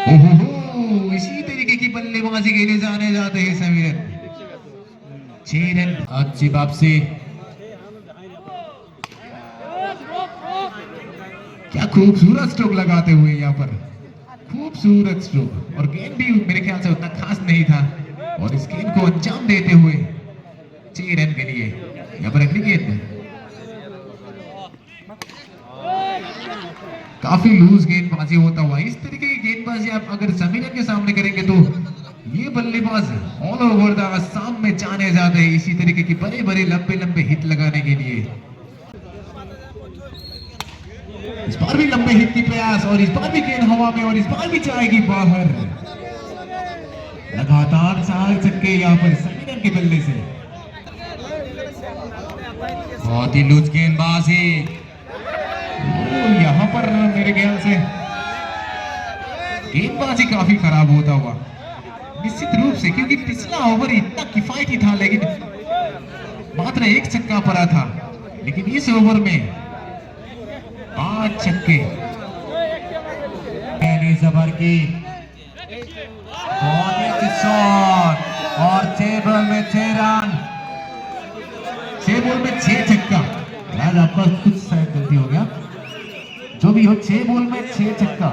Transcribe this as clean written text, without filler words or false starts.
ओहो, इसी तरीके की बल्लेबाजी के लिए जाने जाते हैं समीरन। 6 रन अच्छी वापसी। क्या खूबसूरत स्ट्रोक लगाते हुए यहाँ पर, खूबसूरत स्ट्रोक, और गेंद भी मेरे ख्याल से उतना खास नहीं था, और इस गेंद को अंजाम देते हुए 6 रन के लिए यहाँ पर अगली गेंद काफी लूज गेंदबाजी होता हुआ। इस तरीके की गेंदबाजी आप अगर समीरन के सामने करेंगे तो ये बल्लेबाज ऑल ओवर द आसाम में जाने जाते हैं इसी तरीके की बड़े बड़े लंबे लंबे हिट लगाने के लिए। इस बार भी लंबे हिट की प्रयास, और इस बार भी गेंद हवा में, और इस बार भी जाएगी बाहर। लगातार 4 छक्के यहाँ पर समीरन के बल्ले से। बहुत ही लूज गेंदबाजी यहाँ पर मेरे ख्याल से गेंदबाजी काफी खराब होता हुआ निश्चित रूप से, क्योंकि पिछला ओवर इतना किफायती था, लेकिन मात्र 1 छक्का पड़ा था, लेकिन इस ओवर में 5 छक्के। जबर की बहुत ही अच्छी शॉट, और 6 बॉल में 6 रन, 6 बॉल में 6 छक्का। यार आपका कुछ शायद गलती हो गया, जो भी हो 6 बॉल में 6 छक्का।